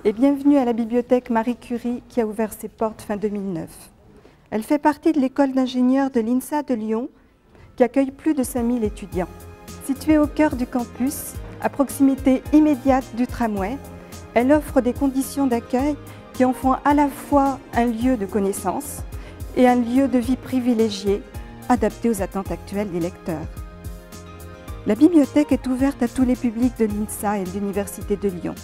et bienvenue à la bibliothèque Marie Curie qui a ouvert ses portes fin 2009. Elle fait partie de l'école d'ingénieurs de l'INSA de Lyon qui accueille plus de 5000 étudiants. Située au cœur du campus, à proximité immédiate du tramway, elle offre des conditions d'accueil qui en font à la fois un lieu de connaissance et un lieu de vie privilégié, adapté aux attentes actuelles des lecteurs. La bibliothèque est ouverte à tous les publics de l'INSA et de l'Université de Lyon.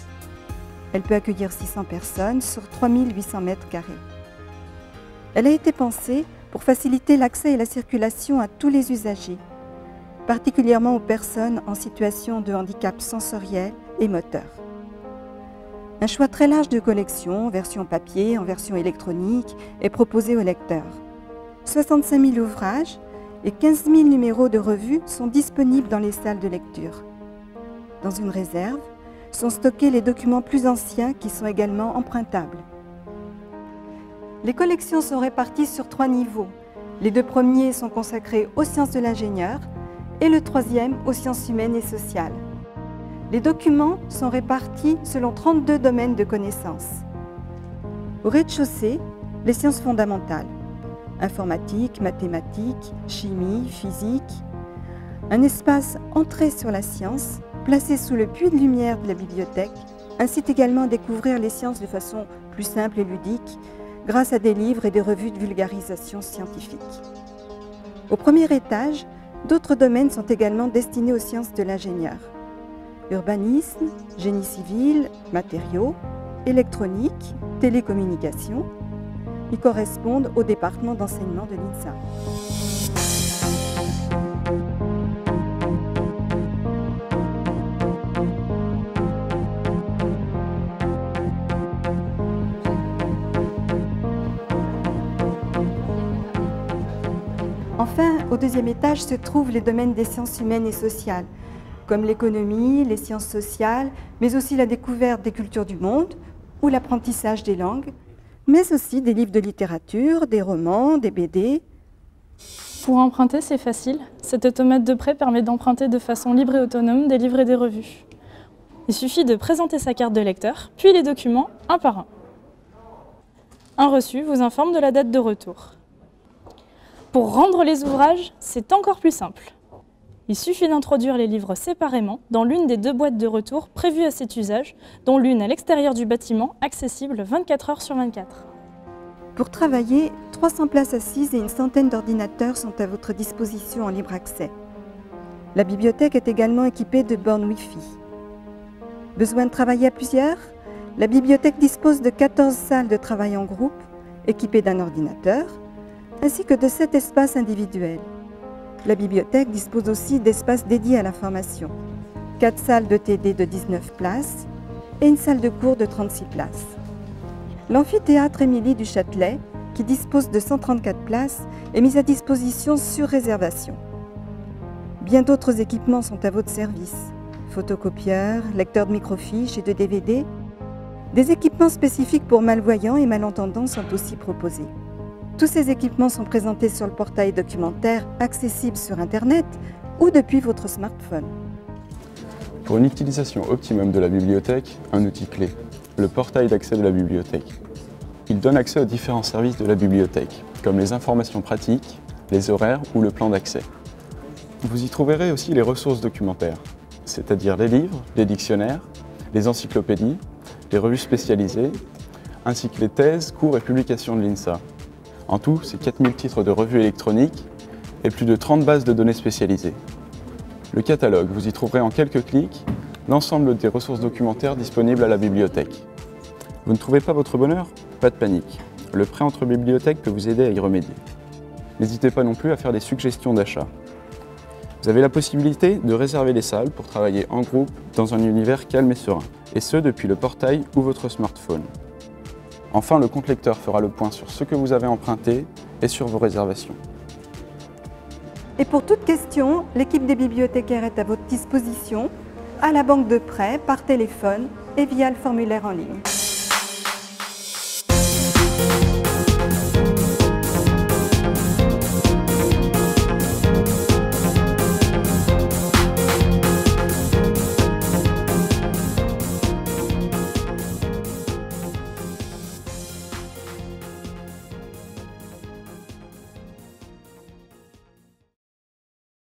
Elle peut accueillir 600 personnes sur 3800 mètres carrés. Elle a été pensée pour faciliter l'accès et la circulation à tous les usagers, particulièrement aux personnes en situation de handicap sensoriel et moteur. Un choix très large de collections, en version papier, en version électronique, est proposé aux lecteurs. 65 000 ouvrages et 15 000 numéros de revues sont disponibles dans les salles de lecture. Dans une réserve, sont stockés les documents plus anciens qui sont également empruntables. Les collections sont réparties sur 3 niveaux. Les 2 premiers sont consacrés aux sciences de l'ingénieur et le 3e aux sciences humaines et sociales. Les documents sont répartis selon 32 domaines de connaissances. Au rez-de-chaussée, les sciences fondamentales, informatique, mathématiques, chimie, physique. Un espace entrée sur la science, placé sous le puits de lumière de la bibliothèque, incite également à découvrir les sciences de façon plus simple et ludique, grâce à des livres et des revues de vulgarisation scientifique. Au premier étage, d'autres domaines sont également destinés aux sciences de l'ingénieur. Urbanisme, génie civil, matériaux, électronique, télécommunications. Ils correspondent au département d'enseignement de l'INSA. Enfin, au 2e étage se trouvent les domaines des sciences humaines et sociales, comme l'économie, les sciences sociales, mais aussi la découverte des cultures du monde ou l'apprentissage des langues, mais aussi des livres de littérature, des romans, des BD. Pour emprunter, c'est facile. Cet automate de prêt permet d'emprunter de façon libre et autonome des livres et des revues. Il suffit de présenter sa carte de lecteur, puis les documents un par un. Un reçu vous informe de la date de retour. Pour rendre les ouvrages, c'est encore plus simple. Il suffit d'introduire les livres séparément dans l'une des 2 boîtes de retour prévues à cet usage, dont l'une à l'extérieur du bâtiment, accessible 24 heures sur 24. Pour travailler, 300 places assises et une centaine d'ordinateurs sont à votre disposition en libre accès. La bibliothèque est également équipée de bornes Wi-Fi. Besoin de travailler à plusieurs? La bibliothèque dispose de 14 salles de travail en groupe, équipées d'un ordinateur, ainsi que de 7 espaces individuels. La bibliothèque dispose aussi d'espaces dédiés à la formation, 4 salles de TD de 19 places et une salle de cours de 36 places. L'amphithéâtre Émilie du Châtelet, qui dispose de 134 places, est mis à disposition sur réservation. Bien d'autres équipements sont à votre service. Photocopieurs, lecteurs de microfiches et de DVD. Des équipements spécifiques pour malvoyants et malentendants sont aussi proposés. Tous ces équipements sont présentés sur le portail documentaire accessible sur Internet ou depuis votre smartphone. Pour une utilisation optimum de la bibliothèque, un outil clé, le portail d'accès de la bibliothèque. Il donne accès aux différents services de la bibliothèque, comme les informations pratiques, les horaires ou le plan d'accès. Vous y trouverez aussi les ressources documentaires, c'est-à-dire les livres, les dictionnaires, les encyclopédies, les revues spécialisées, ainsi que les thèses, cours et publications de l'INSA. En tout, c'est 4000 titres de revues électroniques et plus de 30 bases de données spécialisées. Le catalogue, vous y trouverez en quelques clics l'ensemble des ressources documentaires disponibles à la bibliothèque. Vous ne trouvez pas votre bonheur? Pas de panique. Le prêt entre bibliothèques peut vous aider à y remédier. N'hésitez pas non plus à faire des suggestions d'achat. Vous avez la possibilité de réserver les salles pour travailler en groupe dans un univers calme et serein, et ce depuis le portail ou votre smartphone. Enfin, le compte lecteur fera le point sur ce que vous avez emprunté et sur vos réservations. Et pour toute question, l'équipe des bibliothécaires est à votre disposition, à la banque de prêt, par téléphone et via le formulaire en ligne.